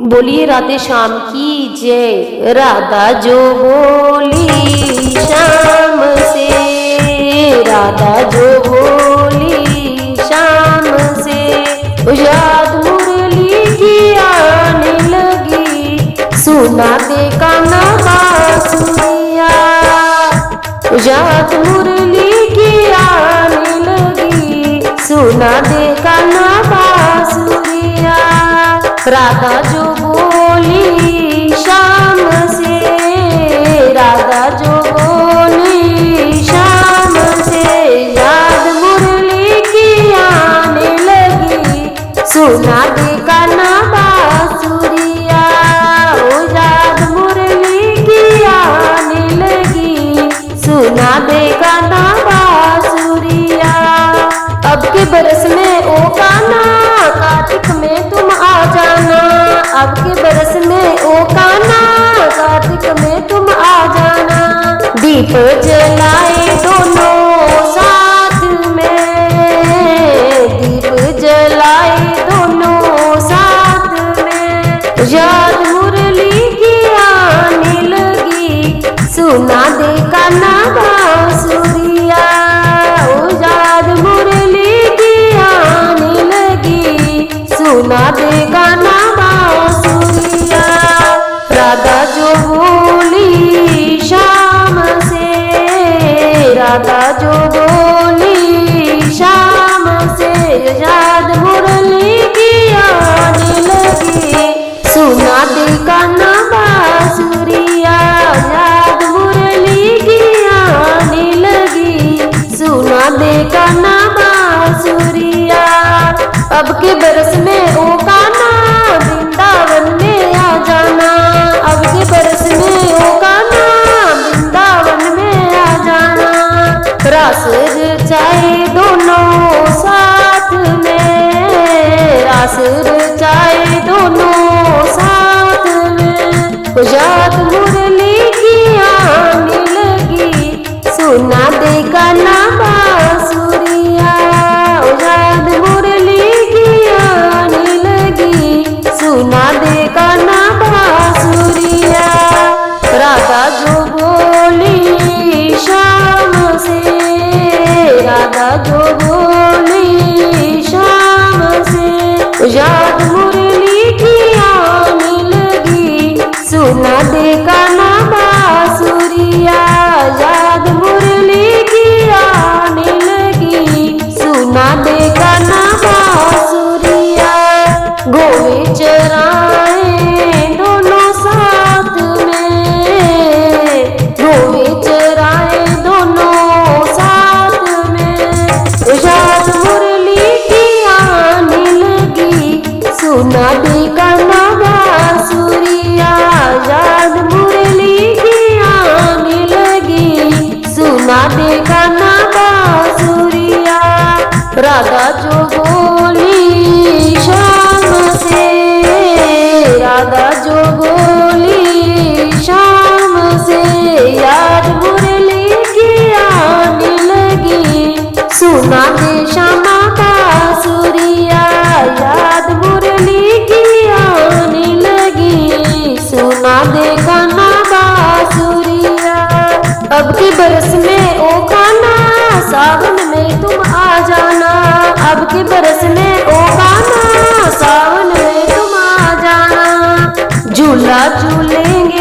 बोलिए राधे श्याम की जय। राधा जो बोली श्याम से, राधा जो बोली श्याम से, याद मुरली की आने लगी, सुना दे कान्हा बांसुरिया। याद मुरली की आने लगी, सुना दे कान्हा बांसुरिया। राधा जो बोली श्याम से, राधा जो बोली श्याम से, याद मुरली की आने लगी, सुना दे कान्हा बांसुरिया। ओ याद मुरली की आने लगी, सुना दे कान्हा बांसुरिया। अब के बरस में ओ कान्हा, कार्तिक में तुम आ जाना। अब के बरस में ओ कान्हा, कार्तिक में तुम आ जाना। दीप जलाए दोनों साथ में, दीप जलाए दोनों साथ में, याद मुरली की आने लगी, सुना दे कान्हा बांसुरिया। ओ याद मुरली की आने लगी, सुना दे कान्हा बांसुरिया। राधा जो बोली श्याम से, राधा जो बोली श्याम से, याद मुरली की आने लगी, सुना दे कान्हा बांसुरिया। याद मुरली की आने लगी, सुना दे कान्हा बांसुरिया। अब के बरस में ओ कान्हा, वृंदावन में आ जाना। अब के बरस में ओ कान्हा, वृंदावन में आ जाना। रास रचाए दोनों साथ में, रास रचाए दोनों साथ में, याद मुरली की आने लगी, सुना दे कान्हा बांसुरिया। याद मुरली की आने लगी, सुना दे कान्हा बांसुरिया। राधा जो बोली श्याम से, राधा जो बोली श्याम से, याद मुरली की आने लगी, सुना दे कान्हा बांसुरिया। याद मुरली की आने लगी, सुना दे कान्हा बांसुरिया। गोवे चराए दोनों साथ में, गोवे चराए दोनों साथ में, याद मुरली की आने लगी, सुना दे कान्हा बांसुरिया। याद मुरली की आने लगी, सुना दे कान्हा बांसुरिया। राधा जो बोली श्याम से, राधा जो बोली श्याम से, याद मुरली की आने लगी, सुना दे श्यामा बांसुरिया। याद मुरली की आने लगी, सुना दे कान्हा बांसुरिया। अब के बरस में ओ कान्हा, सावन में तुम आ जाना। अब के बरस में ओ कान्हा, सावन में तुम आ जाना। झूला झूलेंगे